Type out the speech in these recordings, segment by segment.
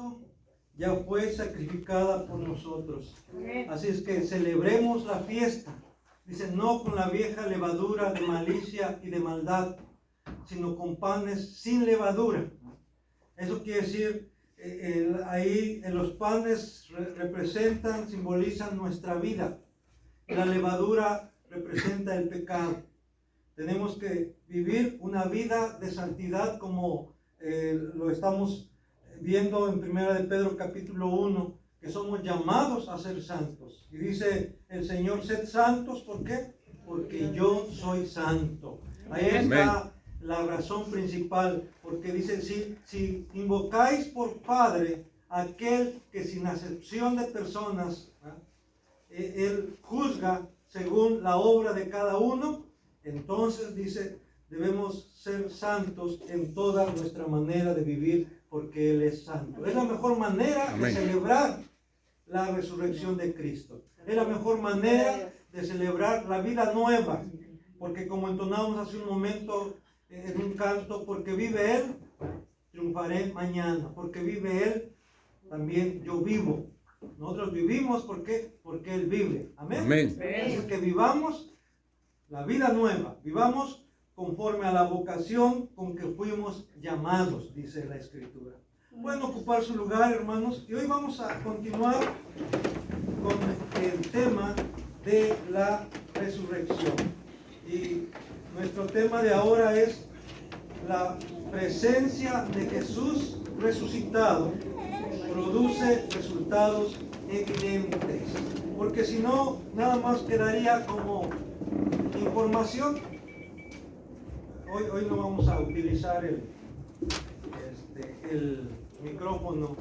Cristo ya fue sacrificada por nosotros. Así es que celebremos la fiesta. Dice, no con la vieja levadura de malicia y de maldad, sino con panes sin levadura. Eso quiere decir, ahí los panes representan, simbolizan nuestra vida. La levadura representa el pecado. Tenemos que vivir una vida de santidad como lo estamos viendo en 1 de Pedro capítulo 1, que somos llamados a ser santos. Y dice el Señor, sed santos, ¿por qué? Porque yo soy santo. Ahí está la razón principal, porque dice, si invocáis por Padre aquel que sin acepción de personas, Él juzga según la obra de cada uno, entonces dice, debemos ser santos en toda nuestra manera de vivir, porque Él es santo. Es la mejor manera de celebrar la resurrección de Cristo. Es la mejor manera de celebrar la vida nueva, porque como entonamos hace un momento en un canto, porque vive Él, triunfaré mañana. Porque vive Él, también yo vivo. Nosotros vivimos, ¿por qué? Porque Él vive. Amén. Así que vivamos la vida nueva, vivamos conforme a la vocación con que fuimos llamados, dice la Escritura. Pueden ocupar su lugar, hermanos, y hoy vamos a continuar con el tema de la resurrección. Y nuestro tema de ahora es la presencia de Jesús resucitado produce resultados evidentes, porque si no, nada más quedaría como información. Hoy no vamos a utilizar el micrófono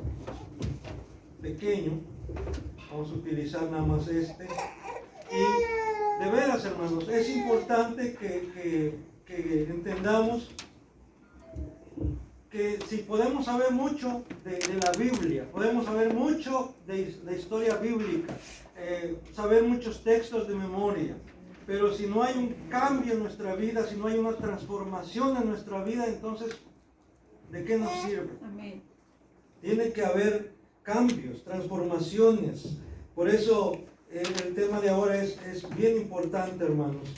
pequeño, vamos a utilizar nada más este. Y de veras, hermanos, es importante que entendamos que si podemos saber mucho de la Biblia, podemos saber mucho de la historia bíblica, saber muchos textos de memoria, pero si no hay un cambio en nuestra vida, si no hay una transformación en nuestra vida, entonces, ¿de qué nos sirve? Amén. Tiene que haber cambios, transformaciones. Por eso el tema de ahora es bien importante, hermanos.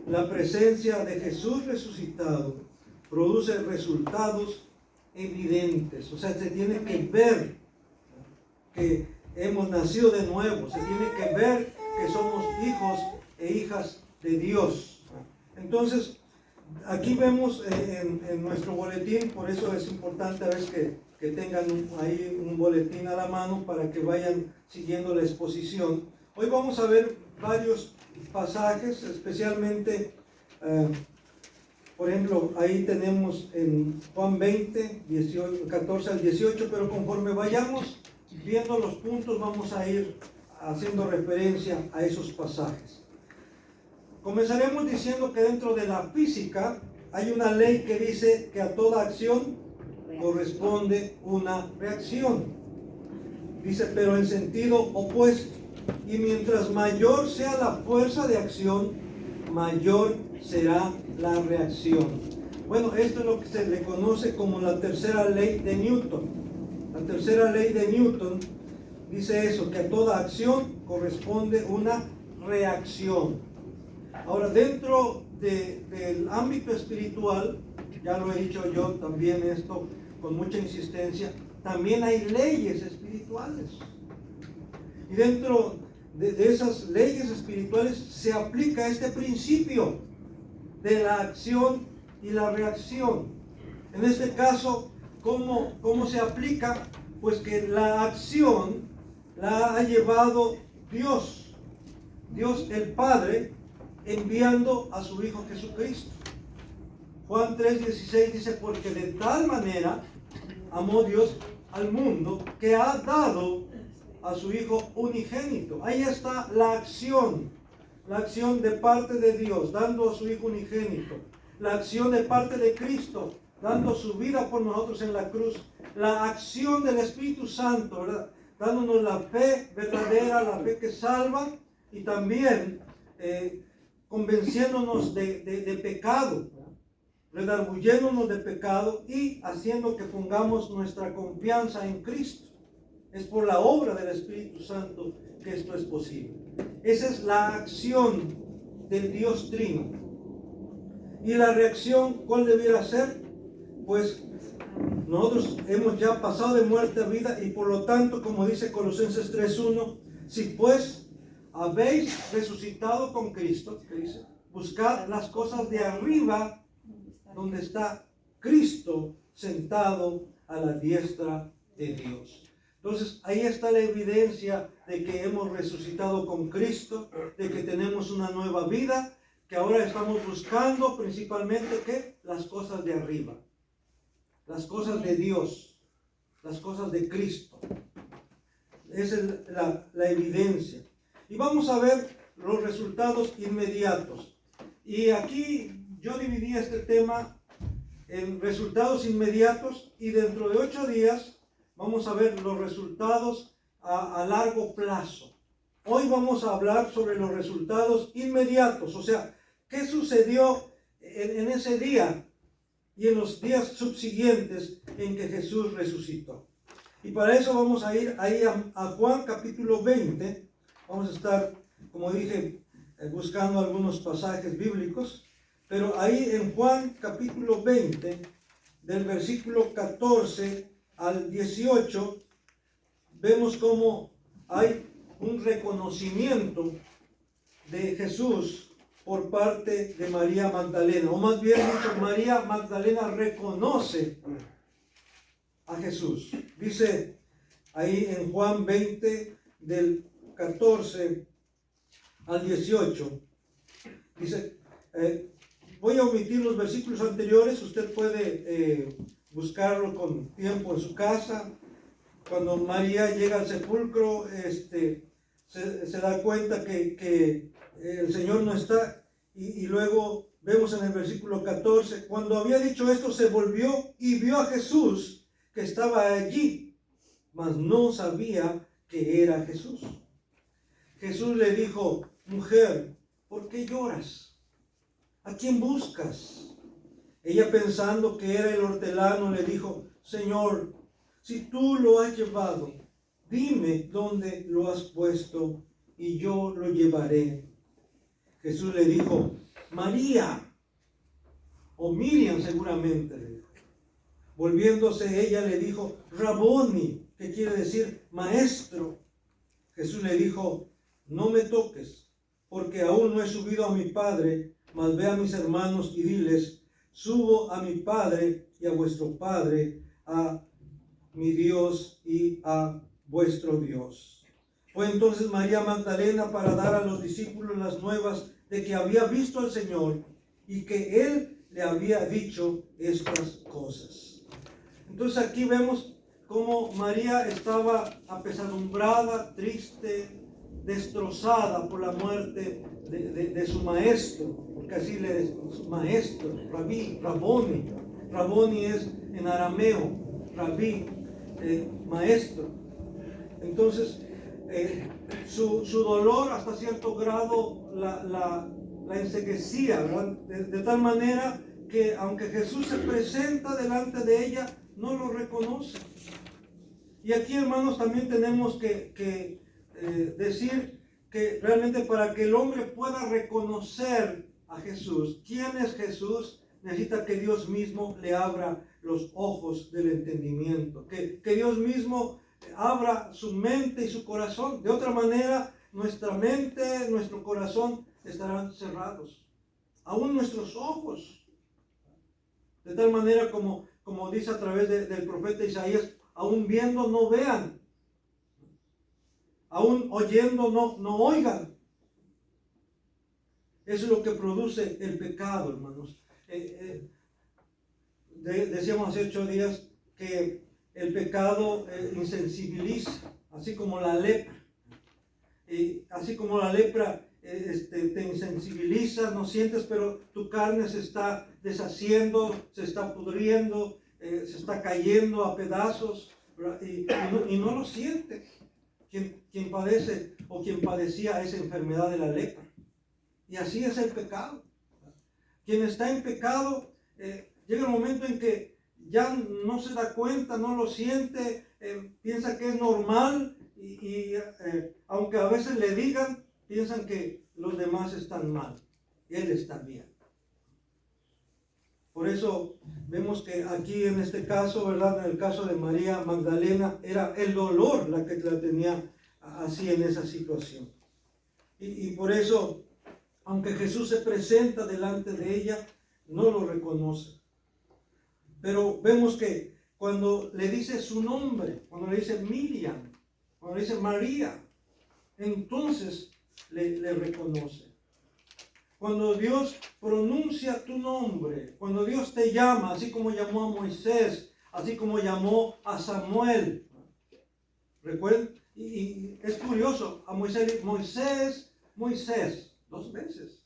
La presencia de Jesús resucitado produce resultados evidentes. O sea, se tiene que ver que hemos nacido de nuevo, se tiene que ver que somos hijos e hijas de Dios. Entonces, aquí vemos en nuestro boletín, por eso es importante a veces que tengan ahí un boletín a la mano para que vayan siguiendo la exposición. Hoy vamos a ver varios pasajes, especialmente por ejemplo, ahí tenemos en Juan 20, 14 al 18, pero conforme vayamos viendo los puntos, vamos a ir haciendo referencia a esos pasajes. Comenzaremos diciendo que dentro de la física hay una ley que dice que a toda acción corresponde una reacción. Dice, pero en sentido opuesto. Y mientras mayor sea la fuerza de acción, mayor será la reacción. Bueno, esto es lo que se le conoce como la tercera ley de Newton. La tercera ley de Newton dice eso, que a toda acción corresponde una reacción. Ahora, dentro del ámbito espiritual, ya lo he dicho yo también esto con mucha insistencia, también hay leyes espirituales. Y dentro de esas leyes espirituales se aplica este principio de la acción y la reacción. En este caso, ¿cómo se aplica? Pues que la acción la ha llevado Dios el Padre, enviando a su Hijo Jesucristo. Juan 3:16 dice, porque de tal manera amó Dios al mundo que ha dado a su Hijo unigénito. Ahí está la acción de parte de Dios, dando a su Hijo unigénito. La acción de parte de Cristo, dando su vida por nosotros en la cruz. La acción del Espíritu Santo, ¿verdad? Dándonos la fe verdadera, la fe que salva, y también convenciéndonos de pecado, redarguyéndonos de pecado y haciendo que pongamos nuestra confianza en Cristo. Es por la obra del Espíritu Santo que esto es posible. Esa es la acción del Dios Trino. Y la reacción, ¿cuál debiera ser? Pues nosotros hemos ya pasado de muerte a vida y por lo tanto, como dice Colosenses 3:1, si pues habéis resucitado con Cristo, ¿qué dice? Buscad las cosas de arriba, donde está Cristo sentado a la diestra de Dios. Entonces, ahí está la evidencia de que hemos resucitado con Cristo, de que tenemos una nueva vida, que ahora estamos buscando principalmente, ¿qué? Las cosas de arriba, las cosas de Dios, las cosas de Cristo. Esa es la evidencia. Y vamos a ver los resultados inmediatos. Y aquí yo dividí este tema en resultados inmediatos y dentro de 8 días vamos a ver los resultados a largo plazo. Hoy vamos a hablar sobre los resultados inmediatos, o sea, qué sucedió en ese día y en los días subsiguientes en que Jesús resucitó. Y para eso vamos a ir ahí a Juan capítulo 20. Vamos a estar, como dije, buscando algunos pasajes bíblicos. Pero ahí en Juan capítulo 20, del versículo 14 al 18, vemos cómo hay un reconocimiento de Jesús por parte de María Magdalena. O más bien dicho, María Magdalena reconoce a Jesús. Dice ahí en Juan 20, del 14 al 18, dice, voy a omitir los versículos anteriores, usted puede buscarlo con tiempo en su casa. Cuando María llega al sepulcro, se da cuenta que el Señor no está, y luego vemos en el versículo 14, cuando había dicho esto, se volvió y vio a Jesús que estaba allí, mas no sabía que era Jesús. Jesús le dijo, mujer, ¿por qué lloras? ¿A quién buscas? Ella, pensando que era el hortelano, le dijo, Señor, si tú lo has llevado, dime dónde lo has puesto y yo lo llevaré. Jesús le dijo, María, o Miriam seguramente le dijo. Volviéndose ella le dijo, Raboni, que quiere decir maestro. Jesús le dijo, no me toques, porque aún no he subido a mi Padre, mas ve a mis hermanos y diles, subo a mi Padre y a vuestro Padre, a mi Dios y a vuestro Dios. Fue entonces María Magdalena para dar a los discípulos las nuevas de que había visto al Señor y que Él le había dicho estas cosas. Entonces aquí vemos cómo María estaba apesadumbrada, triste, destrozada por la muerte de su maestro, porque así le es maestro, rabí, raboni. Raboni es en arameo, rabí, maestro. Entonces, su dolor hasta cierto grado la enceguecía, ¿verdad? De tal manera que aunque Jesús se presenta delante de ella, no lo reconoce. Y aquí, hermanos, también tenemos que decir que realmente para que el hombre pueda reconocer a Jesús, quién es Jesús, necesita que Dios mismo le abra los ojos del entendimiento, que Dios mismo abra su mente y su corazón. De otra manera, nuestra mente, nuestro corazón estarán cerrados, aún nuestros ojos. De tal manera como dice a través del profeta Isaías, aún viendo no vean, aún oyendo no oigan. Eso es lo que produce el pecado, hermanos. Decíamos hace 8 días que el pecado insensibiliza, así como la lepra. Así como la lepra te insensibiliza, no sientes, pero tu carne se está deshaciendo, se está pudriendo, se está cayendo a pedazos, y no lo siente quien padece o quien padecía esa enfermedad de la lepra. Y así es el pecado. Quien está en pecado, llega un momento en que ya no se da cuenta, no lo siente, piensa que es normal aunque a veces le digan, piensan que los demás están mal, él está bien. Por eso vemos que aquí en este caso, ¿verdad? En el caso de María Magdalena, era el dolor la que la tenía así en esa situación. Y por eso, aunque Jesús se presenta delante de ella, no lo reconoce. Pero vemos que cuando le dice su nombre, cuando le dice Miriam, cuando le dice María, entonces le reconoce. Cuando Dios pronuncia tu nombre, cuando Dios te llama, así como llamó a Moisés, así como llamó a Samuel. ¿Recuerden? Y es curioso, a Moisés, Moisés, 2 veces.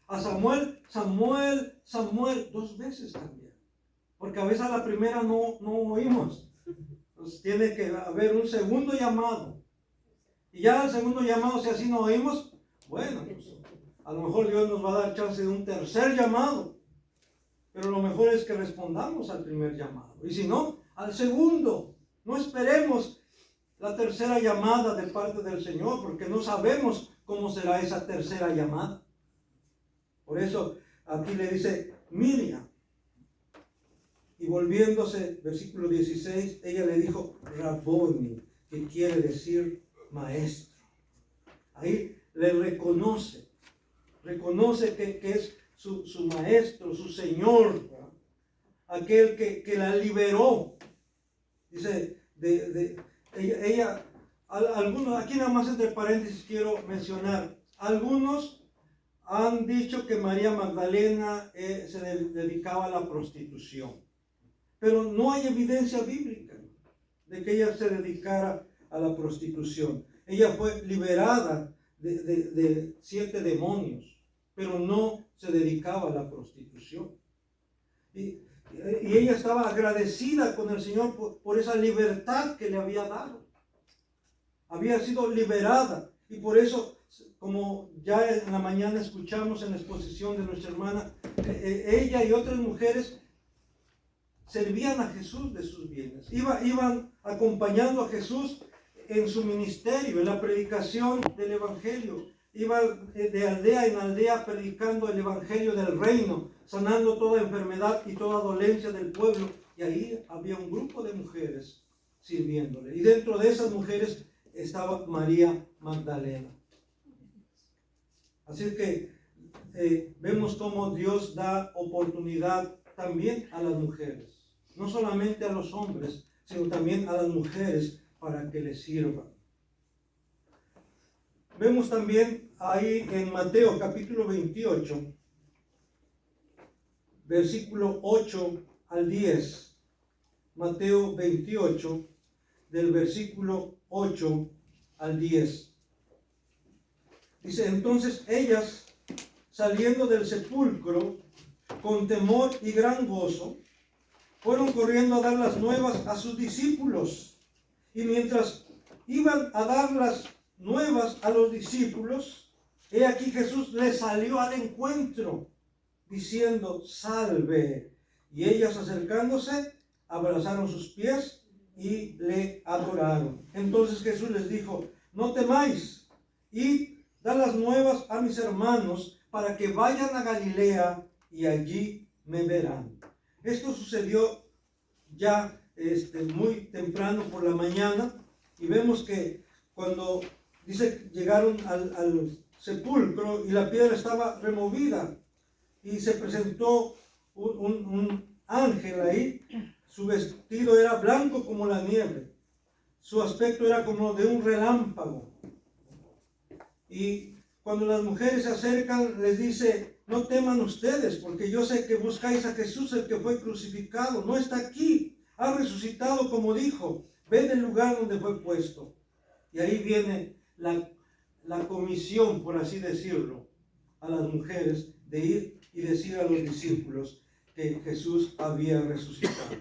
A Samuel, Samuel, 2 veces también. Porque a veces a la primera no oímos. Entonces tiene que haber un segundo llamado. Y ya al segundo llamado, si así no oímos, bueno, pues, a lo mejor Dios nos va a dar chance de un tercer llamado. Pero lo mejor es que respondamos al primer llamado. Y si no, al segundo. No esperemos la tercera llamada de parte del Señor, porque no sabemos cómo será esa tercera llamada. Por eso aquí le dice Miriam. Y volviéndose, versículo 16, ella le dijo Raboni, que quiere decir maestro. Ahí le reconoce que es su maestro, su Señor, ¿verdad? Aquel que la liberó. Dice, ella, algunos, aquí nada más entre paréntesis quiero mencionar, algunos han dicho que María Magdalena se dedicaba a la prostitución, pero no hay evidencia bíblica de que ella se dedicara a la prostitución. Ella fue liberada de 7 demonios, pero no se dedicaba a la prostitución. Y ella estaba agradecida con el Señor por esa libertad que le había dado. Había sido liberada. Y por eso, como ya en la mañana escuchamos en la exposición de nuestra hermana, ella y otras mujeres servían a Jesús de sus bienes. Iban acompañando a Jesús en su ministerio, en la predicación del Evangelio. Iba de aldea en aldea predicando el Evangelio del reino, sanando toda enfermedad y toda dolencia del pueblo. Y ahí había un grupo de mujeres sirviéndole. Y dentro de esas mujeres estaba María Magdalena. Así que vemos cómo Dios da oportunidad también a las mujeres. No solamente a los hombres, sino también a las mujeres para que les sirvan. Vemos también ahí en Mateo capítulo 28, versículo 8 al 10. Mateo 28, del versículo 8 al 10. Dice, entonces ellas, saliendo del sepulcro, con temor y gran gozo, fueron corriendo a dar las nuevas a sus discípulos. Y mientras iban a dar las nuevas a los discípulos, he aquí Jesús les salió al encuentro, diciendo, salve. Y ellas acercándose, abrazaron sus pies y le adoraron. Entonces Jesús les dijo, no temáis, id, da las nuevas a mis hermanos, para que vayan a Galilea y allí me verán. Esto sucedió ya muy temprano por la mañana, y vemos que cuando dice llegaron al sepulcro y la piedra estaba removida y se presentó un ángel ahí. Su vestido era blanco como la nieve, su aspecto era como de un relámpago. Y cuando las mujeres se acercan, les dice, no teman ustedes, porque yo sé que buscáis a Jesús, el que fue crucificado. No está aquí, ha resucitado como dijo. Ven el lugar donde fue puesto. Y ahí viene la comisión, por así decirlo, a las mujeres de ir y decir a los discípulos que Jesús había resucitado.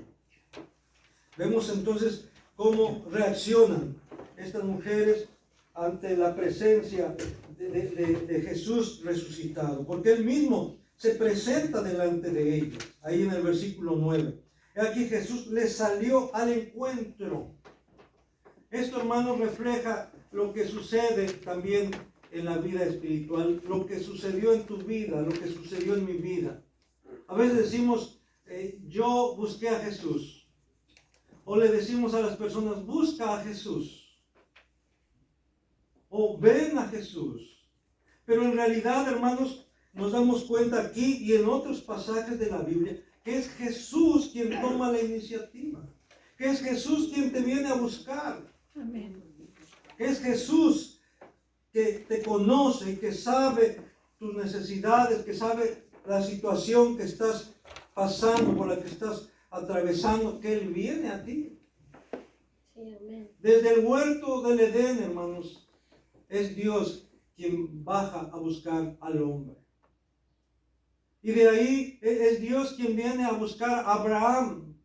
Vemos entonces cómo reaccionan estas mujeres ante la presencia de Jesús resucitado, porque Él mismo se presenta delante de ellos, ahí en el versículo 9. Aquí Jesús les salió al encuentro. Esto, hermanos, refleja lo que sucede también en la vida espiritual, lo que sucedió en tu vida, lo que sucedió en mi vida. A veces decimos, yo busqué a Jesús. O le decimos a las personas, busca a Jesús. O ven a Jesús. Pero en realidad, hermanos, nos damos cuenta aquí y en otros pasajes de la Biblia que es Jesús quien toma la iniciativa. Que es Jesús quien te viene a buscar. Amén. Que es Jesús que te conoce y que sabe tus necesidades, que sabe la situación que estás pasando, por la que estás atravesando, que Él viene a ti. Sí, amén. Desde el huerto del Edén, hermanos, es Dios quien baja a buscar al hombre. Y de ahí es Dios quien viene a buscar a Abraham.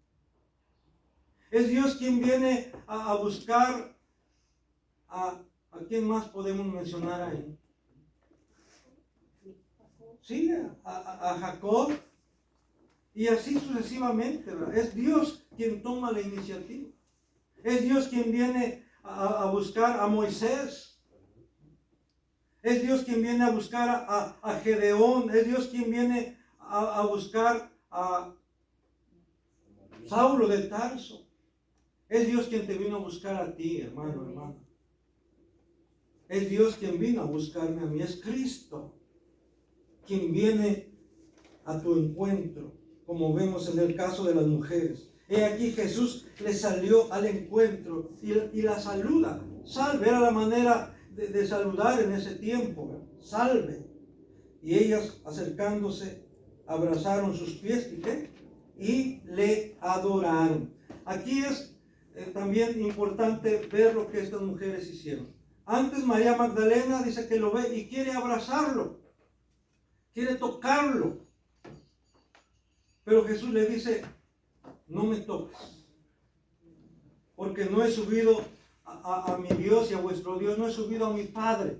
Es Dios quien viene a buscar ¿a quién más podemos mencionar ahí? Sí, a Jacob. Y así sucesivamente, ¿verdad? Es Dios quien toma la iniciativa. Es Dios quien viene a buscar a Moisés. Es Dios quien viene a buscar a Gedeón. Es Dios quien viene a buscar a Saulo de Tarso. Es Dios quien te vino a buscar a ti, hermano, hermana. Es Dios quien vino a buscarme a mí. Es Cristo quien viene a tu encuentro, como vemos en el caso de las mujeres. He aquí Jesús le salió al encuentro y la saluda. Salve, era la manera de saludar en ese tiempo. Salve. Y ellas, acercándose, abrazaron sus pies y ¿qué? Y le adoraron. Aquí es también importante ver lo que estas mujeres hicieron. Antes María Magdalena dice que lo ve y quiere abrazarlo, quiere tocarlo. Pero Jesús le dice, no me toques, porque no he subido a mi Dios y a vuestro Dios, no he subido a mi Padre.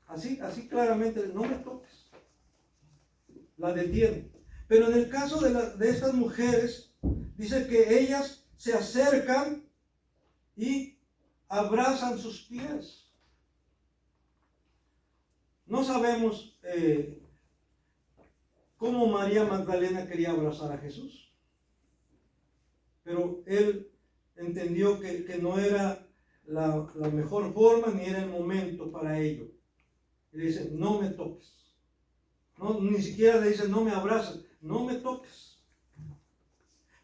Así claramente, no me toques. La detiene. Pero en el caso de estas mujeres, dice que ellas se acercan y abrazan sus pies. No sabemos cómo María Magdalena quería abrazar a Jesús, pero él entendió que no era la mejor forma ni era el momento para ello. Y le dice, no me toques. No, ni siquiera le dice, no me abraces, no me toques.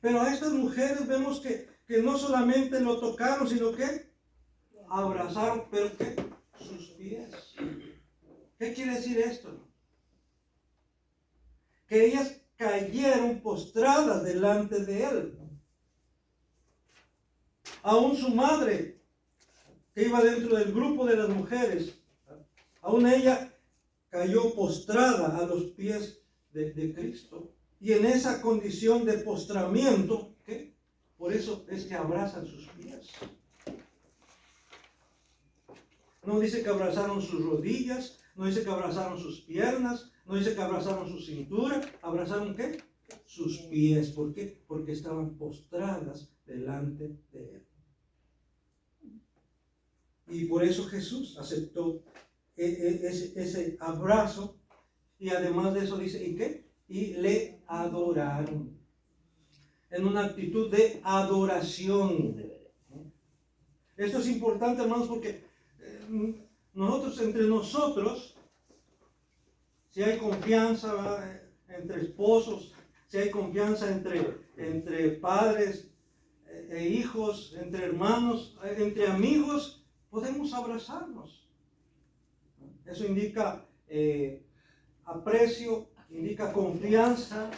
Pero a estas mujeres vemos que no solamente lo tocaron, sino que abrazaron, pero ¿qué? Sus pies. ¿Qué quiere decir esto? Que ellas cayeron postradas delante de él. Aún su madre, que iba dentro del grupo de las mujeres, aún ella cayó postrada a los pies de Cristo. Y en esa condición de postramiento, ¿qué? Por eso es que abrazan sus pies. No dice que abrazaron sus rodillas, no dice que abrazaron sus piernas, no dice que abrazaron su cintura. ¿Abrazaron qué? Sus pies. ¿Por qué? Porque estaban postradas delante de él. Y por eso Jesús aceptó ese abrazo. Y además de eso dice, ¿y qué? Y le adoraron. En una actitud de adoración. Esto es importante, hermanos, porque nosotros, entre nosotros, si hay confianza, ¿verdad? Entre esposos, si hay confianza entre padres e hijos, entre hermanos, entre amigos, podemos abrazarnos. Eso indica aprecio, indica confianza.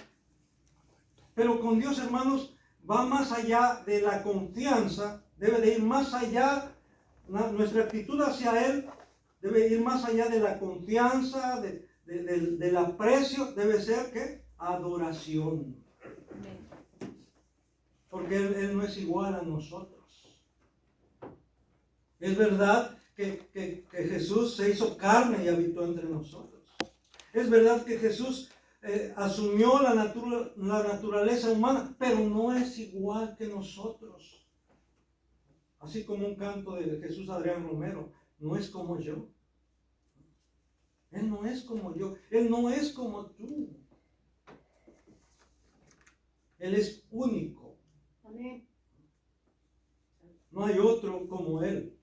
Pero con Dios, hermanos, va más allá de la confianza, debe de ir más allá. Nuestra actitud hacia Él debe ir más allá de la confianza, del aprecio, debe ser ¿qué? Adoración. Porque Él no es igual a nosotros. Es verdad que Jesús se hizo carne y habitó entre nosotros. Es verdad que Jesús asumió la naturaleza humana, pero no es igual que nosotros. Así como un canto de Jesús Adrián Romero, no es como yo. Él no es como yo, Él no es como tú. Él es único. Amén. No hay otro como Él.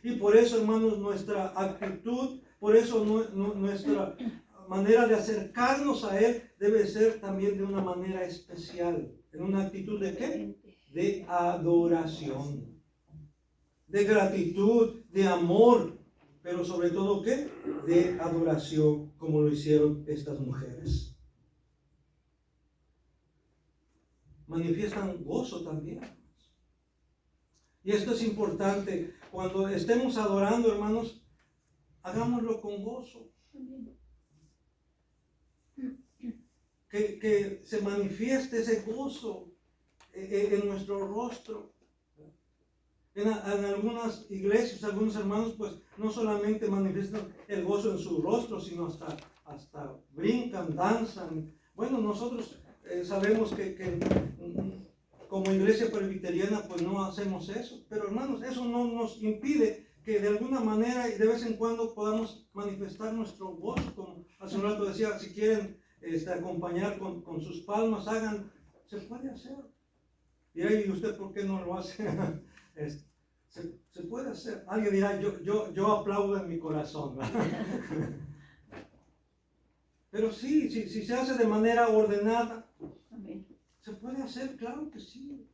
Y por eso, hermanos, nuestra actitud, por eso nuestra manera de acercarnos a Él debe ser también de una manera especial. ¿En una actitud de qué? De adoración, de gratitud, de amor, pero sobre todo ¿qué? De adoración, como lo hicieron estas mujeres. Manifiestan gozo también. Y esto es importante. Cuando estemos adorando, hermanos, hagámoslo con gozo. Que se manifieste ese gozo en nuestro rostro. En algunas iglesias, algunos hermanos, pues no solamente manifiestan el gozo en su rostro, sino hasta brincan, danzan. Bueno, nosotros sabemos que como iglesia presbiteriana, pues no hacemos eso. Pero hermanos, eso no nos impide que de alguna manera y de vez en cuando podamos manifestar nuestro gozo. Como hace un rato decía, si quieren acompañar con sus palmas, hagan, se puede hacer. Y ahí, ¿usted por qué no lo hace? Se puede hacer. Alguien dirá, yo aplaudo en mi corazón. Pero sí, si se hace de manera ordenada, se puede hacer, claro que sí.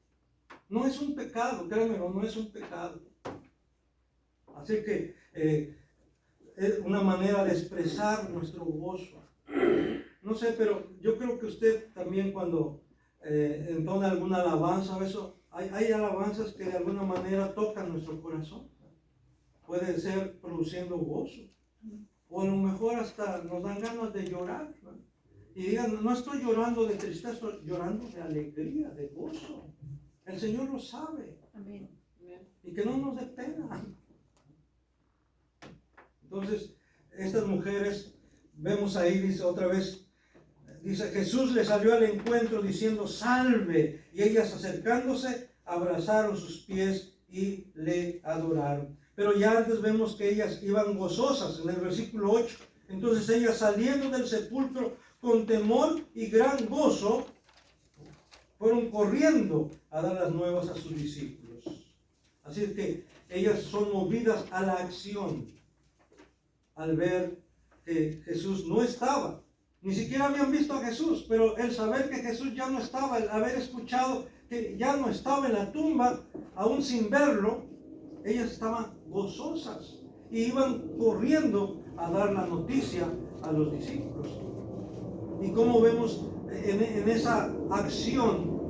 No es un pecado, créanmelo, no es un pecado. Así que es una manera de expresar nuestro gozo. No sé, pero yo creo que usted también cuando entona alguna alabanza o eso, hay alabanzas que de alguna manera tocan nuestro corazón. Puede ser produciendo gozo. O a lo mejor hasta nos dan ganas de llorar, ¿no? Y digan, no estoy llorando de tristeza, estoy llorando de alegría, de gozo. El Señor lo sabe. Amén. Y que no nos dé pena. Entonces, estas mujeres, vemos ahí, dice otra vez, dice, Jesús le salió al encuentro diciendo, salve. Y ellas acercándose, abrazaron sus pies y le adoraron. Pero ya antes vemos que ellas iban gozosas, en el versículo 8. Entonces ellas saliendo del sepulcro con temor y gran gozo, fueron corriendo a dar las nuevas a sus discípulos. Así es que ellas son movidas a la acción al ver que Jesús no estaba. Ni siquiera habían visto a Jesús, pero el saber que Jesús ya no estaba, el haber escuchado que ya no estaba en la tumba, aún sin verlo, ellas estaban gozosas y iban corriendo a dar la noticia a los discípulos. Y como vemos en esa acción,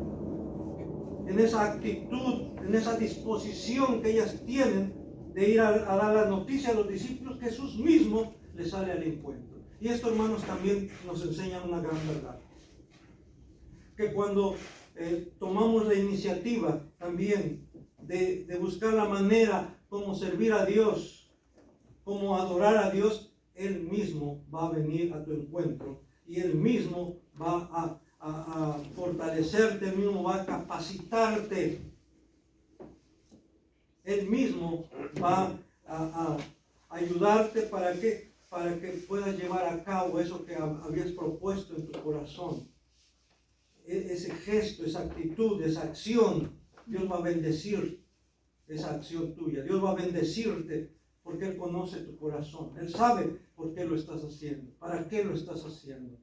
en esa actitud, en esa disposición que ellas tienen de ir a dar la noticia a los discípulos, Jesús mismo les sale al encuentro. Y esto, hermanos, también nos enseña una gran verdad. Que cuando tomamos la iniciativa también de buscar la manera como servir a Dios, como adorar a Dios, Él mismo va a venir a tu encuentro y Él mismo va a fortalecerte, Él mismo va a capacitarte. Él mismo va a ayudarte para que puedas llevar a cabo eso que habías propuesto en tu corazón. Ese gesto, esa actitud, esa acción, Dios va a bendecir esa acción tuya. Dios va a bendecirte porque Él conoce tu corazón. Él sabe por qué lo estás haciendo, para qué lo estás haciendo.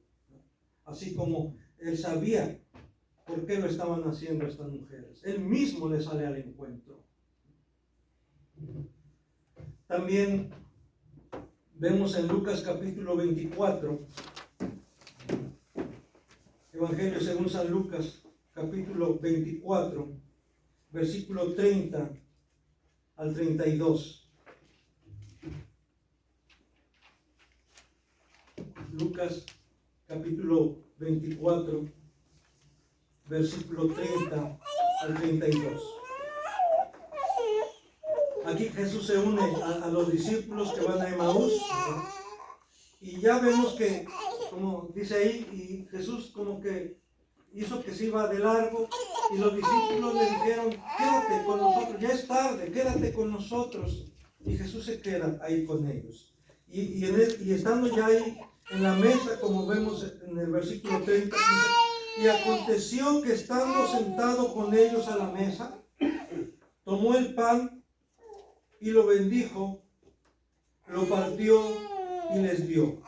Así como Él sabía por qué lo estaban haciendo estas mujeres. Él mismo les sale al encuentro. También vemos en Lucas capítulo 24, Evangelio según San Lucas capítulo 24, versículo 30 al 32. Lucas capítulo 24, versículo 30 al 32. Aquí Jesús se une a los discípulos que van a Emaús, y ya vemos que, como dice ahí, y Jesús como que hizo que se iba de largo Y los discípulos le dijeron, quédate con nosotros, ya es tarde, quédate con nosotros. Y Jesús se queda ahí con ellos. Y estando ya ahí en la mesa, como vemos en el versículo 30, dice, y aconteció que estando sentado con ellos a la mesa, tomó el pan y lo bendijo, lo partió y les dio.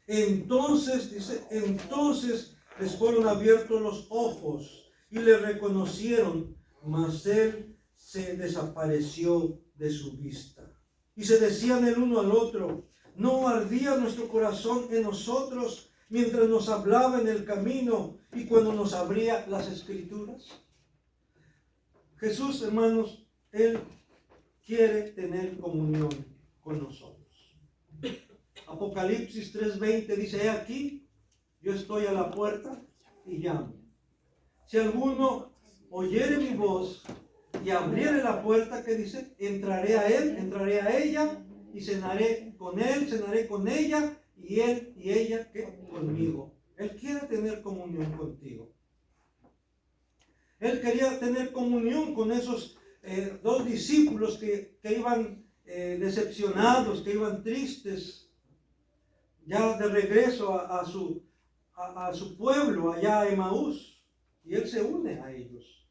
Entonces, dice, entonces les fueron abiertos los ojos y le reconocieron, mas él se desapareció de su vista. Y se decían el uno al otro, ¿no ardía nuestro corazón en nosotros mientras nos hablaba en el camino y cuando nos abría las escrituras? Jesús, hermanos, Él quiere tener comunión con nosotros. Apocalipsis 3:20 dice, he aquí, yo estoy a la puerta y llamo. Si alguno oyere mi voz y abriere la puerta, que dice, entraré a él, entraré a ella y cenaré con él, cenaré con ella y él y ella ¿qué? Conmigo. Él quiere tener comunión contigo. Él quería tener comunión con esos dos discípulos que iban decepcionados, que iban tristes, ya de regreso a su pueblo, allá a Emaús, y Él se une a ellos.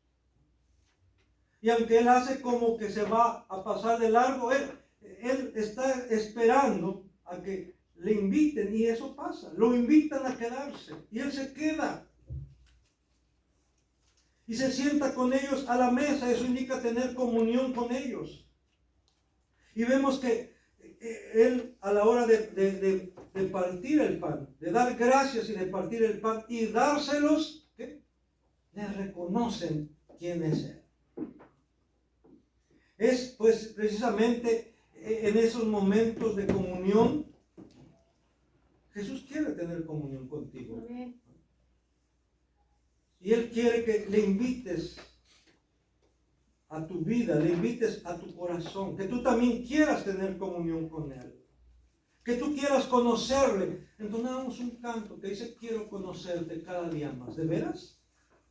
Y aunque Él hace como que se va a pasar de largo, Él está esperando a que le inviten, y eso pasa, lo invitan a quedarse, y Él se queda. Y se sienta con ellos a la mesa, eso indica tener comunión con ellos. Y vemos que Él a la hora de partir el pan, de dar gracias y de partir el pan y dárselos, ¿qué? Le reconocen quién es Él. Es pues precisamente en esos momentos de comunión, Jesús quiere tener comunión contigo. Amén. Y Él quiere que le invites a tu vida, le invites a tu corazón, que tú también quieras tener comunión con Él, que tú quieras conocerle. Entonamos un canto que dice, quiero conocerte cada día más. ¿De veras?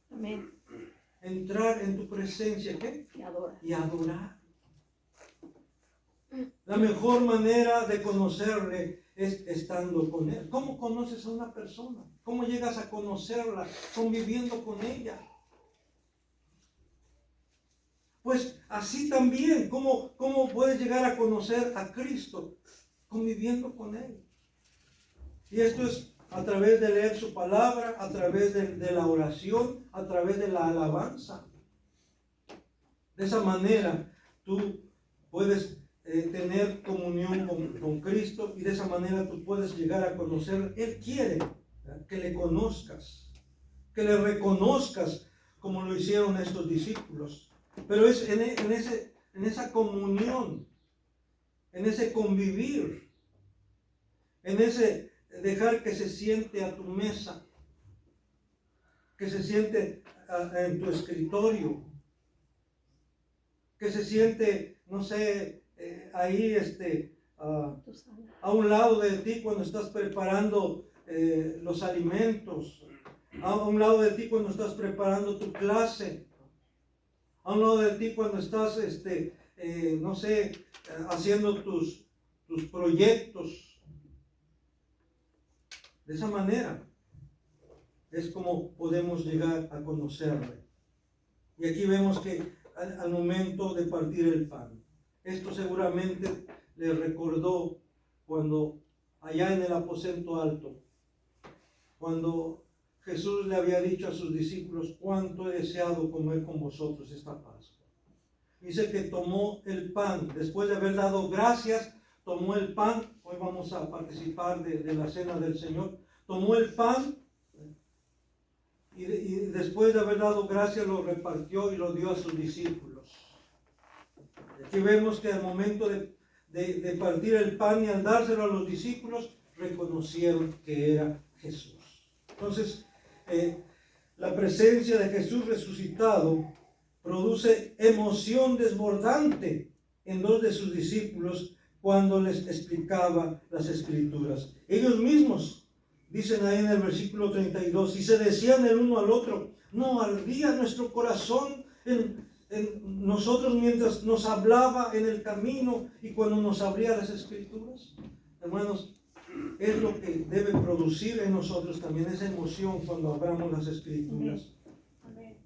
Amén. Entrar en tu presencia, ¿qué? Y adora. Y adorar. La mejor manera de conocerle es estando con Él. ¿Cómo conoces a una persona? ¿Cómo llegas a conocerla? Conviviendo con ella. Pues así también, ¿cómo puedes llegar a conocer a Cristo? Conviviendo con Él. Y esto es a través de leer su palabra, a través de la oración, a través de la alabanza. De esa manera tú puedes tener comunión con Cristo, y de esa manera tú puedes llegar a conocer. Él quiere, ¿verdad?, que le conozcas, que le reconozcas como lo hicieron estos discípulos. Pero es en esa comunión, en ese convivir, en ese dejar que se siente a tu mesa, que se siente en tu escritorio, que se siente, no sé, ahí a un lado de ti cuando estás preparando los alimentos, a un lado de ti cuando estás preparando tu clase, a un lado de ti cuando estás, no sé, haciendo tus proyectos. De esa manera es como podemos llegar a conocerle. Y aquí vemos que al momento de partir el pan, esto seguramente le recordó cuando allá en el aposento alto, cuando Jesús le había dicho a sus discípulos, cuánto he deseado comer con vosotros esta Pascua. Dice que tomó el pan, después de haber dado gracias, tomó el pan. Hoy vamos a participar de la cena del Señor. Tomó el pan y después de haber dado gracias lo repartió y lo dio a sus discípulos. Aquí vemos que al momento de partir el pan y al dárselo a los discípulos, reconocieron que era Jesús. Entonces, la presencia de Jesús resucitado produce emoción desbordante en dos de sus discípulos cuando les explicaba las Escrituras. Ellos mismos Dicen ahí en el versículo 32, y se decían el uno al otro, no ardía nuestro corazón en nosotros mientras nos hablaba en el camino y cuando nos abría las Escrituras. Hermanos, es lo que debe producir en nosotros también esa emoción cuando abramos las Escrituras. Amén.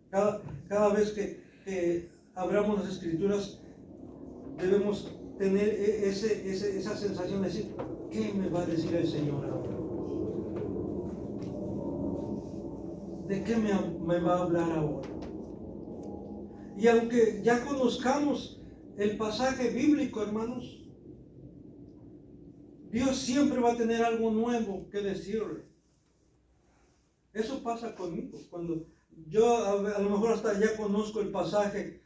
Cada vez que abramos las Escrituras, debemos tener esa sensación de decir, ¿qué me va a decir el Señor ahora? ¿De qué me va a hablar ahora? Y aunque ya conozcamos el pasaje bíblico, hermanos, Dios siempre va a tener algo nuevo que decirle. Eso pasa conmigo. Cuando yo a lo mejor hasta ya conozco el pasaje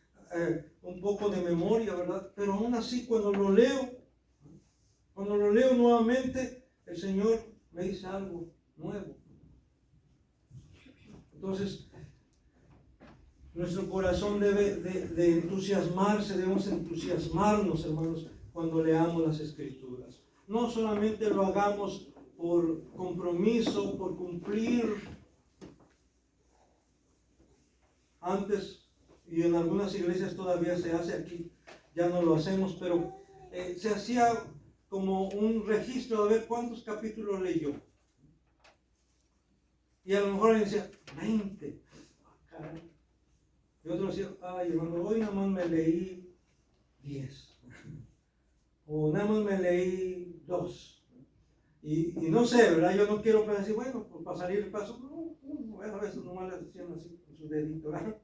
un poco de memoria, ¿verdad? Pero aún así cuando lo leo nuevamente, el Señor me dice algo nuevo. Entonces, nuestro corazón debe de entusiasmarse, debemos entusiasmarnos, hermanos, cuando leamos las Escrituras. No solamente lo hagamos por compromiso, por cumplir. Antes, y en algunas iglesias todavía se hace, aquí ya no lo hacemos, pero se hacía como un registro de ver cuántos capítulos leyó. Y a lo mejor le decía, 20. Caray. Y otro decía, ay hermano, hoy nada más me leí 10. O nada más me leí 2. Y no sé, ¿verdad? Yo no quiero decir, bueno, pues para salir el paso, no, a veces nomás le decían así con su dedito, ¿verdad?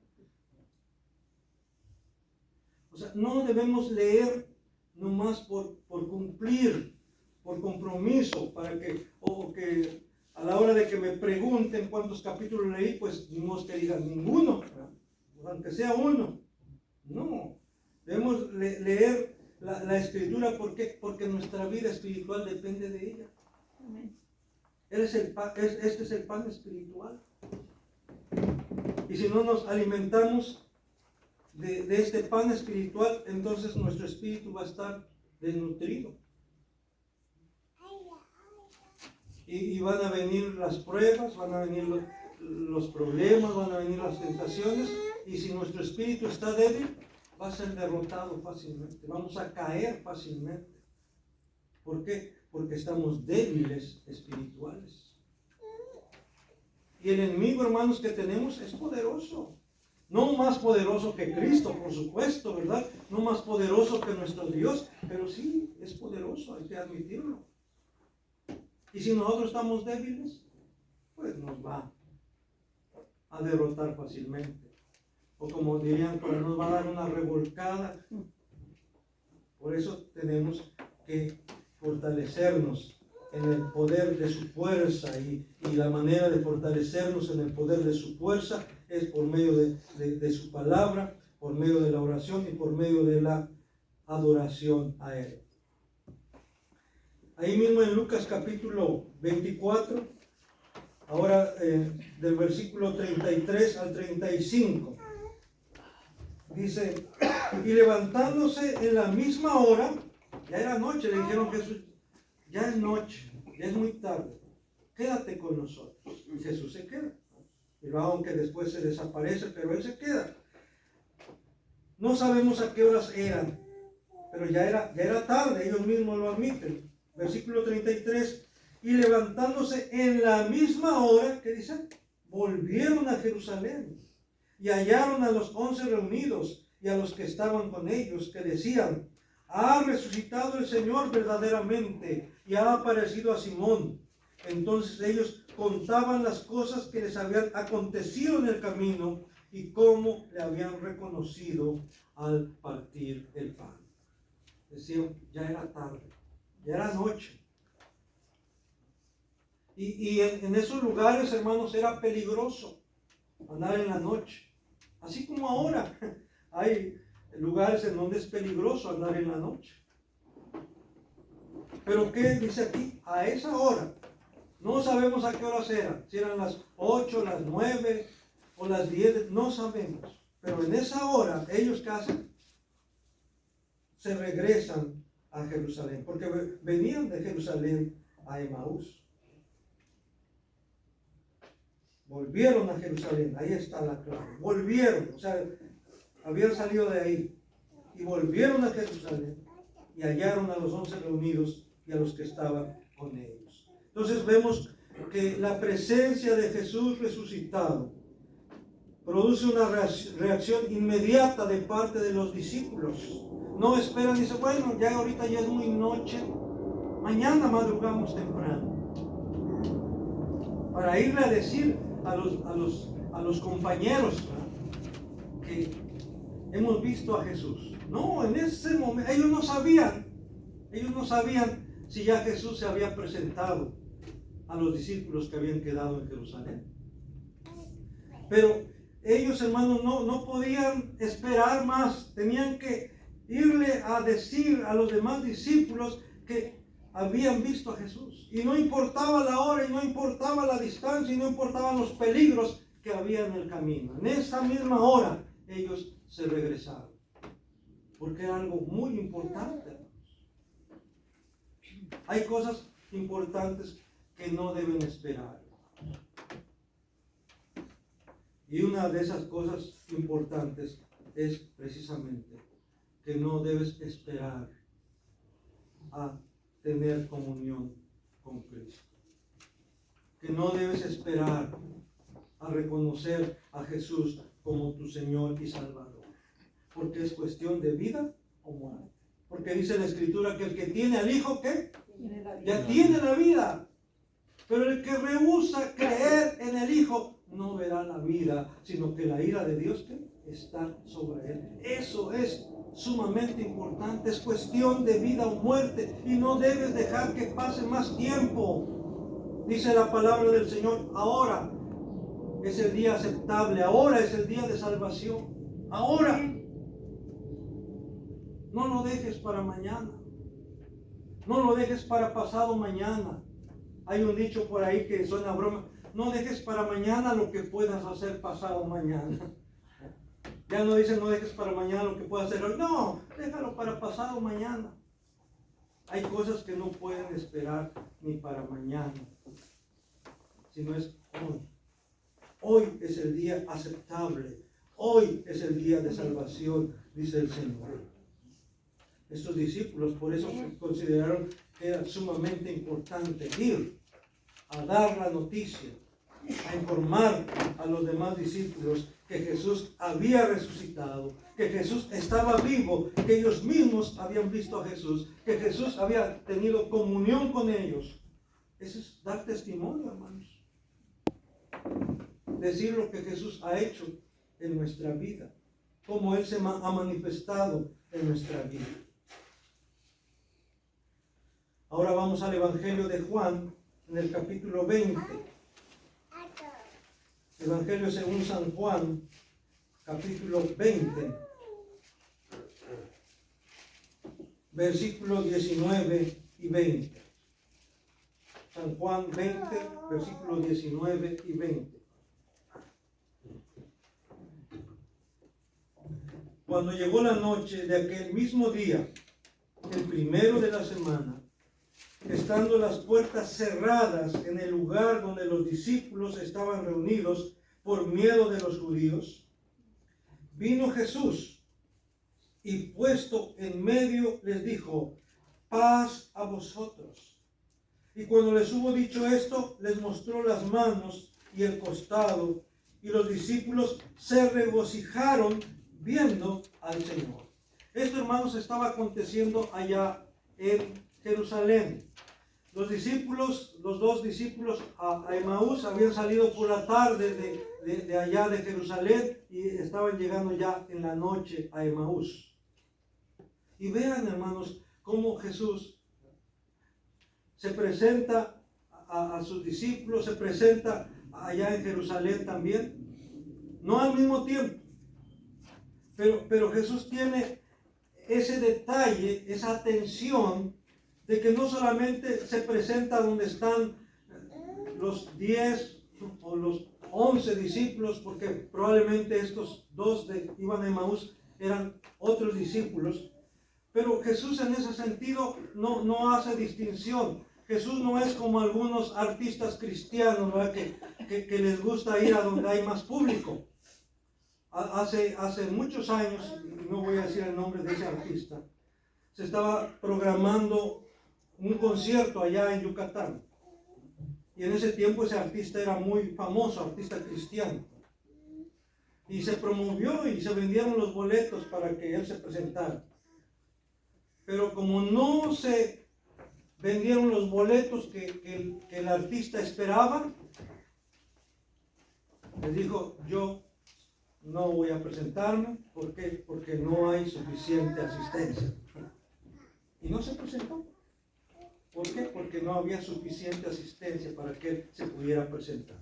O sea, no debemos leer nomás por cumplir, por compromiso, para que, o que a la hora de que me pregunten cuántos capítulos leí, pues no que digan ninguno, ¿verdad? Aunque sea uno. No, debemos leer la Escritura, ¿por qué? Porque nuestra vida espiritual depende de ella. Amén. Este es el pan espiritual. Y si no nos alimentamos de este pan espiritual, entonces nuestro espíritu va a estar desnutrido. Y van a venir las pruebas, van a venir los problemas, van a venir las tentaciones. Y si nuestro espíritu está débil, va a ser derrotado fácilmente. Vamos a caer fácilmente. ¿Por qué? Porque estamos débiles espirituales. Y el enemigo, hermanos, que tenemos es poderoso. No más poderoso que Cristo, por supuesto, ¿verdad? No más poderoso que nuestro Dios, pero sí es poderoso, hay que admitirlo. Y si nosotros estamos débiles, pues nos va a derrotar fácilmente. O como dirían, pues nos va a dar una revolcada. Por eso tenemos que fortalecernos en el poder de su fuerza, y la manera de fortalecernos en el poder de su fuerza es por medio de su palabra, por medio de la oración y por medio de la adoración a Él. Ahí mismo en Lucas capítulo 24, ahora del versículo 33 al 35, dice, y levantándose en la misma hora, ya era noche, le dijeron a Jesús, ya es noche, ya es muy tarde, quédate con nosotros. Y Jesús se queda. Y luego, aunque después se desaparece, pero Él se queda. No sabemos a qué horas eran, pero ya era tarde, ellos mismos lo admiten. Versículo 33, y levantándose en la misma hora, ¿qué dice? Volvieron a Jerusalén y hallaron a los 11 reunidos y a los que estaban con ellos, que decían, ha resucitado el Señor verdaderamente y ha aparecido a Simón. Entonces ellos contaban las cosas que les habían acontecido en el camino y cómo le habían reconocido al partir el pan. Decían, ya era tarde, ya era noche. Y en esos lugares, hermanos, era peligroso andar en la noche. Así como ahora hay lugares en donde es peligroso andar en la noche. Pero ¿qué dice aquí? A esa hora. No sabemos a qué horas eran. Si eran las 8, las 9 o las 10. No sabemos. Pero en esa hora, ellos ¿qué hacen? Se regresan a Jerusalén. Porque venían de Jerusalén a Emaús. volvieron a Jerusalén. Ahí está la clave. Volvieron, o sea, habían salido de ahí y volvieron a Jerusalén y hallaron a los 11 reunidos y a los que estaban con ellos. Entonces vemos que la presencia de Jesús resucitado produce una reacción inmediata de parte de los discípulos. No esperan, dice, bueno, ya ahorita ya es muy noche, mañana madrugamos temprano, para irle a decir a los compañeros, ¿verdad?, que hemos visto a Jesús. No, en ese momento, ellos no sabían si ya Jesús se había presentado a los discípulos que habían quedado en Jerusalén. Pero ellos, hermanos, no podían esperar más. Tenían que irle a decir a los demás discípulos que habían visto a Jesús. Y no importaba la hora, y no importaba la distancia, y no importaban los peligros que había en el camino. En esa misma hora ellos se regresaron. Porque era algo muy importante. Hay cosas importantes que no deben esperar. Y una de esas cosas importantes es precisamente que no debes esperar a tener comunión con Cristo. Que no debes esperar a reconocer a Jesús como tu Señor y Salvador. Porque es cuestión de vida o muerte. Porque dice la Escritura que el que tiene al Hijo, ¿qué? Ya tiene la vida. Pero el que rehúsa creer en el Hijo no verá la vida, sino que la ira de Dios, ¿qué?, está sobre él. Eso es sumamente importante. Es cuestión de vida o muerte. Y no debes dejar que pase más tiempo. Dice la palabra del Señor, ahora es el día aceptable. Ahora es el día de salvación. Ahora. No lo dejes para mañana. No lo dejes para pasado mañana. Hay un dicho por ahí que suena a broma. No dejes para mañana lo que puedas hacer pasado mañana. Ya no dicen no dejes para mañana lo que puedas hacer hoy. No, déjalo para pasado mañana. Hay cosas que no pueden esperar ni para mañana, sino es hoy. Hoy es el día aceptable. Hoy es el día de salvación, dice el Señor. Estos discípulos por eso consideraron que era sumamente importante ir a dar la noticia, a informar a los demás discípulos que Jesús había resucitado, que Jesús estaba vivo, que ellos mismos habían visto a Jesús, que Jesús había tenido comunión con ellos. Eso es dar testimonio, hermanos. Decir lo que Jesús ha hecho en nuestra vida, cómo Él se ha manifestado en nuestra vida. Ahora vamos al Evangelio de Juan, en el capítulo 20. Evangelio según San Juan, capítulo 20, versículos 19 y 20. San Juan 20, versículos 19 y 20. Cuando llegó la noche de aquel mismo día, el primero de la semana, estando las puertas cerradas en el lugar donde los discípulos estaban reunidos por miedo de los judíos, vino Jesús y puesto en medio les dijo, paz a vosotros. Y cuando les hubo dicho esto, les mostró las manos y el costado, y los discípulos se regocijaron viendo al Señor. Esto, hermanos, estaba aconteciendo allá en Jerusalén. Los discípulos, los dos discípulos a Emaús habían salido por la tarde de allá de Jerusalén y estaban llegando ya en la noche a Emaús. Y vean, hermanos, cómo Jesús se presenta a sus discípulos, se presenta allá en Jerusalén también, no al mismo tiempo, pero Jesús tiene ese detalle, esa atención de que no solamente se presenta donde están los 10 o los 11 discípulos, porque probablemente estos dos iban a Emaús eran otros discípulos, pero Jesús en ese sentido no hace distinción. Jesús no es como algunos artistas cristianos, ¿verdad? Que les gusta ir a donde hay más público. Hace muchos años, y no voy a decir el nombre de ese artista, se estaba programando un concierto allá en Yucatán. Y en ese tiempo ese artista era muy famoso, artista cristiano. Y se promovió y se vendieron los boletos para que él se presentara. Pero como no se vendieron los boletos que el artista esperaba, les dijo, yo no voy a presentarme. ¿Por qué? Porque no hay suficiente asistencia. Y no se presentó. ¿Por qué? Porque no había suficiente asistencia para que él se pudiera presentar.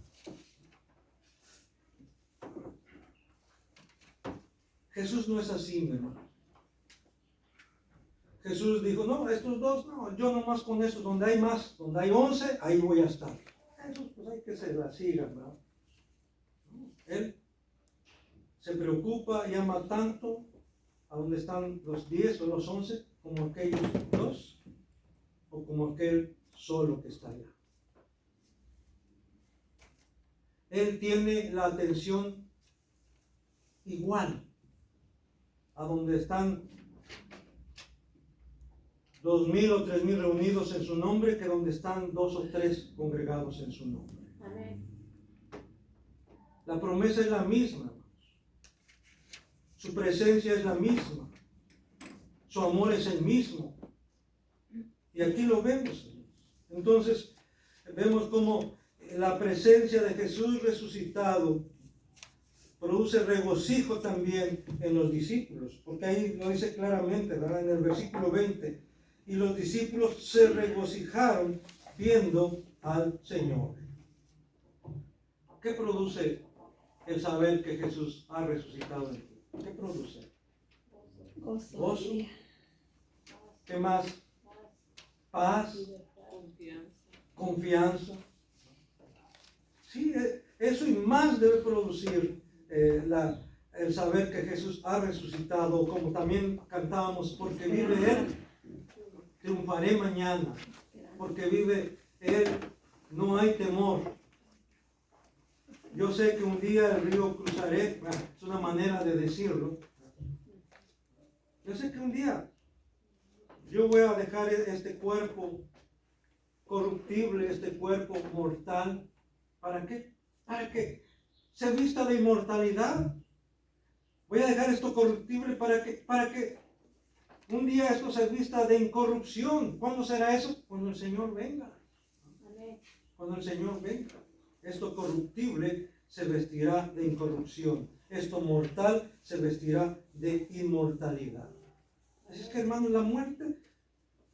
Jesús no es así, mi hermano. Jesús dijo, no, estos dos, no, yo nomás con estos, donde hay más, donde hay 11, ahí voy a estar. Esos pues hay que se la sigan, ¿verdad? Él se preocupa y ama tanto a donde están los 10 o los 11 como aquellos dos o como aquel solo que está allá. Él tiene la atención igual a donde están 2,000 o 3,000 reunidos en su nombre que donde están 2 o 3 congregados en su nombre. Amén. La promesa es la misma. Su presencia es la misma. Su amor es el mismo. Y aquí lo vemos. Entonces, vemos cómo la presencia de Jesús resucitado produce regocijo también en los discípulos. Porque ahí lo dice claramente, ¿verdad? En el versículo 20. Y los discípulos se regocijaron viendo al Señor. ¿Qué produce el saber que Jesús ha resucitado en ti? ¿Qué produce? Gozo. ¿Qué más? Paz. Confianza. Sí, eso y más debe producir el saber que Jesús ha resucitado, como también cantábamos, porque vive Él, triunfaré mañana, porque vive Él, no hay temor. Yo sé que un día el río cruzaré, es una manera de decirlo. Yo sé que un día yo voy a dejar este cuerpo corruptible, este cuerpo mortal. ¿Para qué? Para que se vista de inmortalidad. Voy a dejar esto corruptible para que un día esto se vista de incorrupción. ¿Cuándo será eso? Cuando el Señor venga. Cuando el Señor venga. Esto corruptible se vestirá de incorrupción. Esto mortal se vestirá de inmortalidad. Así es que, hermanos, la muerte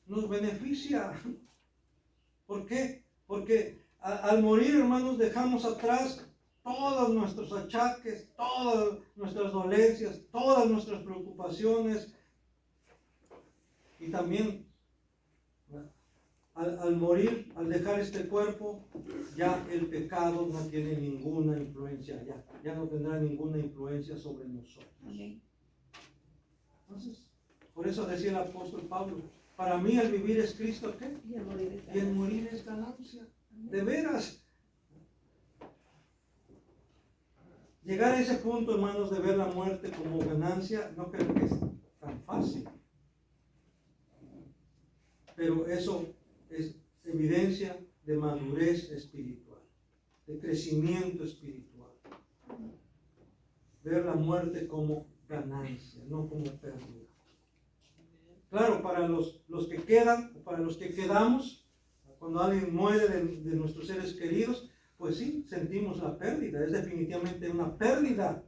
nos beneficia. ¿Por qué? Porque al morir, hermanos, dejamos atrás todos nuestros achaques, todas nuestras dolencias, todas nuestras preocupaciones. Y también al morir, al dejar este cuerpo, ya el pecado no tiene ninguna influencia, ya no tendrá ninguna influencia sobre nosotros. Entonces, por eso decía el apóstol Pablo, para mí el vivir es Cristo, ¿qué? Y el morir es ganancia. De veras. Llegar a ese punto, hermanos, de ver la muerte como ganancia, no creo que es tan fácil. Pero eso es evidencia de madurez espiritual, de crecimiento espiritual. Ver la muerte como ganancia, no como pérdida. Claro, para los que quedan, para los que quedamos, cuando alguien muere de nuestros seres queridos, pues sí, sentimos la pérdida, es definitivamente una pérdida.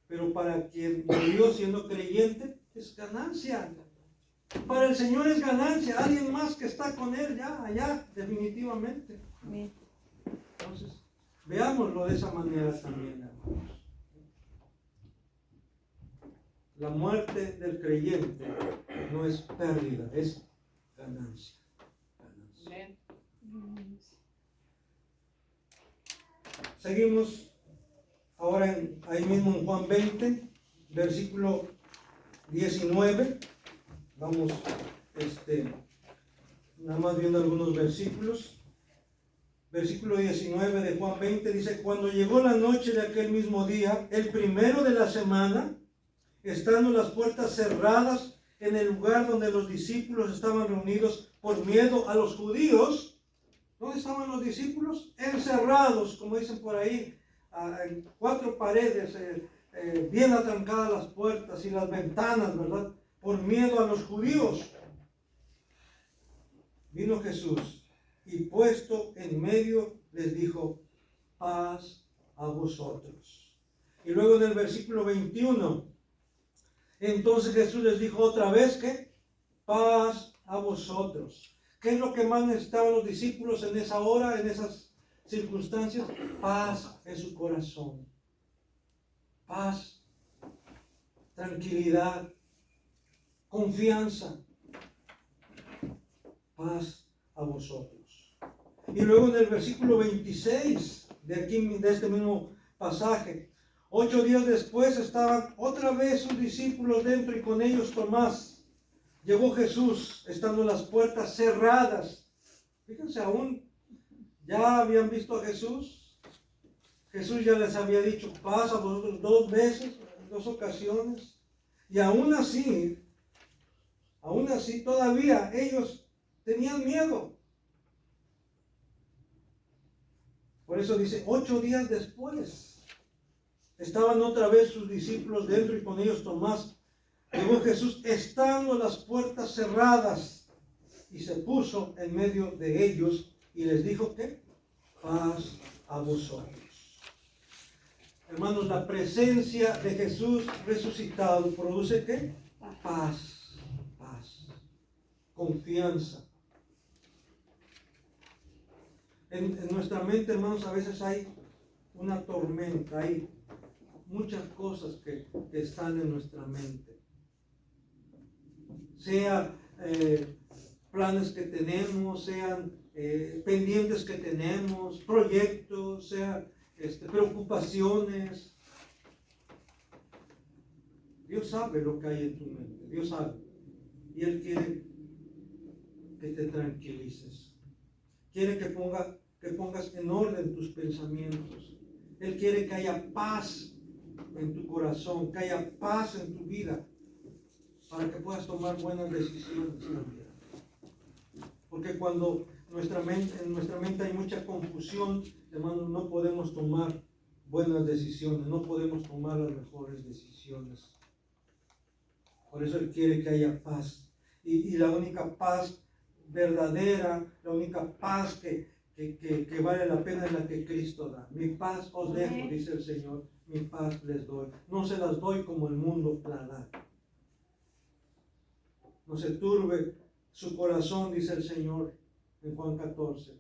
Pero para quien murió siendo creyente, es ganancia. Para el Señor es ganancia, alguien más que está con Él ya, allá, definitivamente. Entonces, veámoslo de esa manera también, hermanos. La muerte del creyente no es pérdida, es ganancia. Seguimos ahora ahí mismo en Juan 20, versículo 19. Vamos nada más viendo algunos versículos. Versículo 19 de Juan 20 dice: cuando llegó la noche de aquel mismo día, el primero de la semana, estando las puertas cerradas en el lugar donde los discípulos estaban reunidos por miedo a los judíos. ¿Dónde estaban los discípulos? Encerrados, como dicen por ahí, en 4 paredes, bien atrancadas las puertas y las ventanas, ¿verdad? Por miedo a los judíos. Vino Jesús y puesto en medio les dijo: paz a vosotros. Y luego en el versículo 21, entonces Jesús les dijo otra vez que paz a vosotros. ¿Qué es lo que más necesitaban los discípulos en esa hora, en esas circunstancias? Paz en su corazón. Paz, tranquilidad, confianza. Paz a vosotros. Y luego en el versículo 26 de aquí, de este mismo pasaje: 8 días después estaban otra vez sus discípulos dentro y con ellos Tomás. Llegó Jesús, estando las puertas cerradas. Fíjense, aún ya habían visto a Jesús. Jesús ya les había dicho paz a vosotros 2 veces, en 2 ocasiones. Y aún así, todavía ellos tenían miedo. Por eso dice, 8 días después, estaban otra vez sus discípulos dentro y con ellos Tomás. Llegó Jesús estando las puertas cerradas y se puso en medio de ellos y les dijo que paz a vosotros. Hermanos, la presencia de Jesús resucitado produce ¿qué? Paz, confianza. En nuestra mente, hermanos, a veces hay una tormenta, hay muchas cosas que están en nuestra mente. Sea planes que tenemos, sean pendientes que tenemos, proyectos, sean preocupaciones. Dios sabe lo que hay en tu mente, Dios sabe. Y Él quiere que te tranquilices. Quiere que pongas en orden tus pensamientos. Él quiere que haya paz en tu corazón, que haya paz en tu vida, para que puedas tomar buenas decisiones en la vida. Porque cuando en nuestra mente hay mucha confusión, hermanos, no podemos tomar buenas decisiones, no podemos tomar las mejores decisiones. Por eso Él quiere que haya paz. Y la única paz verdadera, la única paz que vale la pena es la que Cristo da. Mi paz os dejo, dice el Señor, mi paz les doy. No se las doy como el mundo la da. No se turbe su corazón, dice el Señor en Juan 14.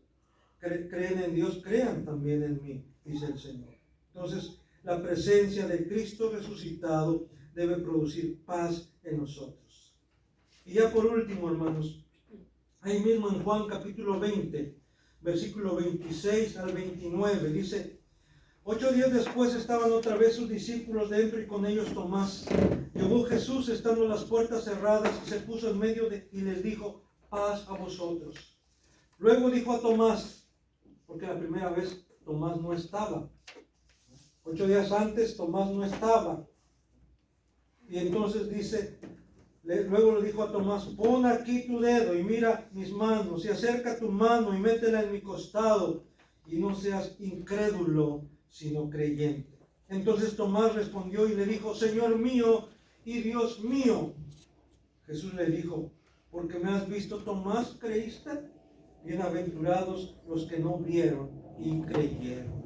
Creen en Dios, crean también en mí, dice el Señor. Entonces, la presencia de Cristo resucitado debe producir paz en nosotros. Y ya por último, hermanos, ahí mismo en Juan capítulo 20, versículo 26 al 29, dice: 8 días después estaban otra vez sus discípulos dentro y con ellos Tomás. Llegó Jesús estando las puertas cerradas y se puso en medio y les dijo: paz a vosotros. Luego dijo a Tomás, porque la primera vez Tomás no estaba. 8 días antes Tomás no estaba. Y entonces dice, luego le dijo a Tomás: pon aquí tu dedo y mira mis manos, y acerca tu mano y métela en mi costado, y no seas incrédulo, sino creyente. Entonces Tomás respondió y le dijo: Señor mío y Dios mío. Jesús le dijo: porque me has visto, Tomás, ¿creíste? Bienaventurados los que no vieron y creyeron.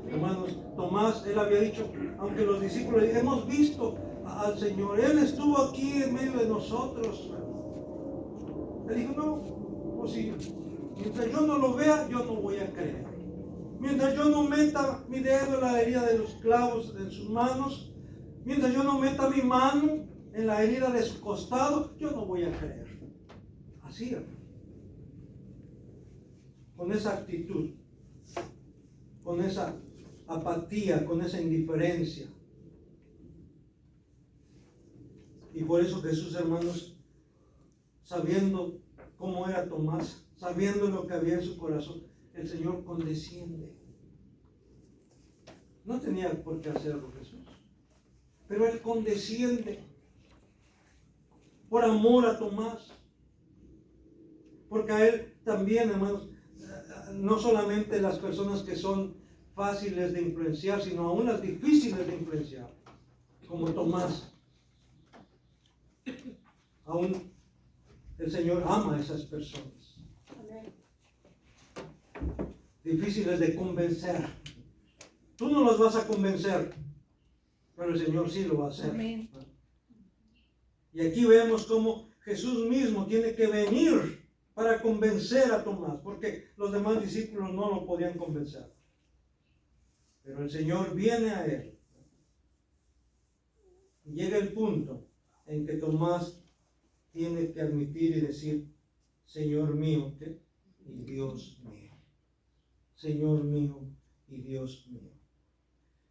Hermanos, Tomás, él había dicho, aunque los discípulos hemos visto al Señor, Él estuvo aquí en medio de nosotros. Él dijo: no, pues sí, mientras yo no lo vea, yo no voy a creer. Mientras yo no meta mi dedo en la herida de los clavos en sus manos, mientras yo no meta mi mano en la herida de su costado, yo no voy a creer. Así, con esa actitud, con esa apatía, con esa indiferencia. Y por eso Jesús, hermanos, sabiendo cómo era Tomás, sabiendo lo que había en su corazón, el Señor condesciende. No tenía por qué hacerlo Jesús, pero Él condesciende por amor a Tomás, porque a Él también, hermanos, no solamente las personas que son fáciles de influenciar, sino aún las difíciles de influenciar, como Tomás. Aún el Señor ama a esas personas. Amén. Difíciles de convencer. Tú no los vas a convencer, pero el Señor sí lo va a hacer. Amén. Y aquí vemos cómo Jesús mismo tiene que venir para convencer a Tomás, porque los demás discípulos no lo podían convencer. Pero el Señor viene a él. Y llega el punto en que Tomás tiene que admitir y decir, Señor mío, ¿qué? Y Dios mío. Señor mío y Dios mío.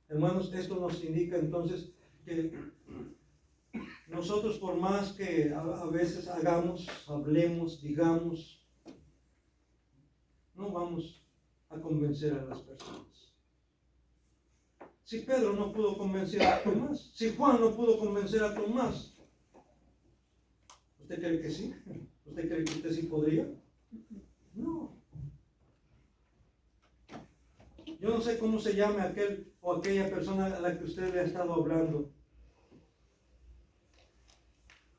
Hermanos, esto nos indica entonces que nosotros, por más que a veces hagamos, hablemos, digamos, no vamos a convencer a las personas. Si Pedro no pudo convencer a Tomás, si Juan no pudo convencer a Tomás, ¿usted cree que sí? ¿Usted cree que usted sí podría? No. Yo no sé cómo se llame aquel o aquella persona a la que usted le ha estado hablando.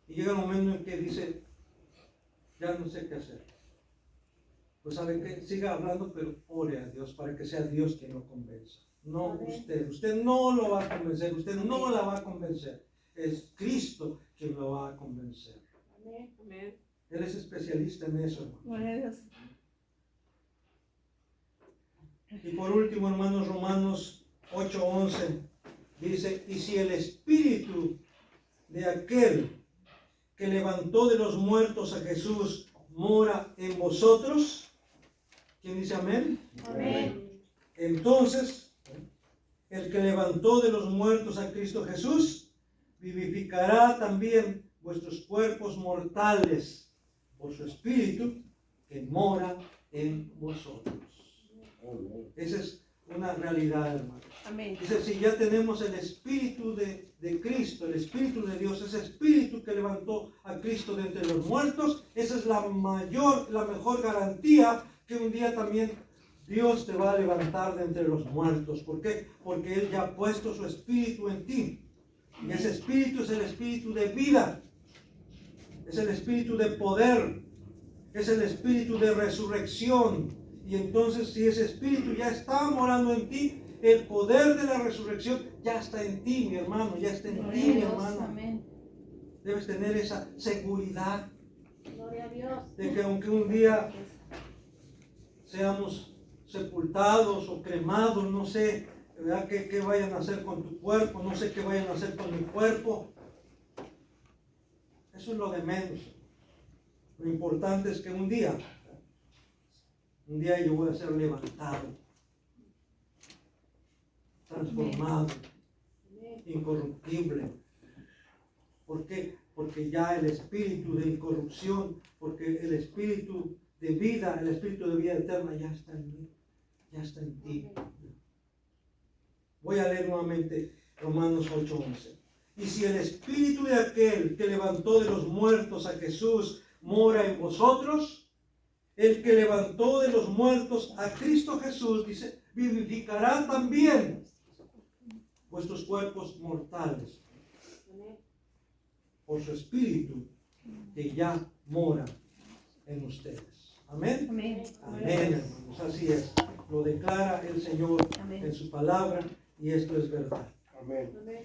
Y llega el momento en que dice, ya no sé qué hacer. Pues sabe que siga hablando, pero ore a Dios para que sea Dios quien lo convenza. No usted no lo va a convencer, usted no la va a convencer. Es Cristo quien lo va a convencer. Amén. Él es especialista en eso, hermano. Gloria a Dios. Y por último, hermanos, Romanos 8:11 dice, y si el espíritu de aquel que levantó de los muertos a Jesús mora en vosotros, ¿quién dice amén? Amén. Entonces, el que levantó de los muertos a Cristo Jesús, vivificará también vuestros cuerpos mortales por su espíritu que mora en vosotros. Esa es una realidad, hermano. Amén. Dice, si ya tenemos el Espíritu de Cristo, el Espíritu de Dios, ese Espíritu que levantó a Cristo de entre los muertos, esa es la mejor garantía que un día también Dios te va a levantar de entre los muertos. ¿Por qué? Porque Él ya ha puesto su Espíritu en ti. Y ese Espíritu es el Espíritu de vida, es el Espíritu de poder, es el Espíritu de resurrección. Y entonces, si ese Espíritu ya está morando en ti, el poder de la resurrección ya está en ti, mi hermano, ya está en ti, mi hermano. Amén. Debes tener esa seguridad Gloria a Dios. de que aunque un día seamos sepultados o cremados, no sé, ¿verdad? ¿Qué vayan a hacer con tu cuerpo? No sé qué vayan a hacer con mi cuerpo. Eso es lo de menos. Lo importante es que un día yo voy a ser levantado, transformado, incorruptible. ¿Por qué? Porque ya el espíritu de incorrupción, porque el espíritu de vida, el espíritu de vida eterna ya está en mí, ya está en ti. Voy a leer nuevamente Romanos 8:11. Y si el espíritu de aquel que levantó de los muertos a Jesús mora en vosotros, el que levantó de los muertos a Cristo Jesús, dice, vivificará también vuestros cuerpos mortales por su espíritu que ya mora en ustedes. Amén. Amén. Amén, hermanos. Así es. Lo declara el Señor Amén. en su palabra y esto es verdad. Amén. Amén.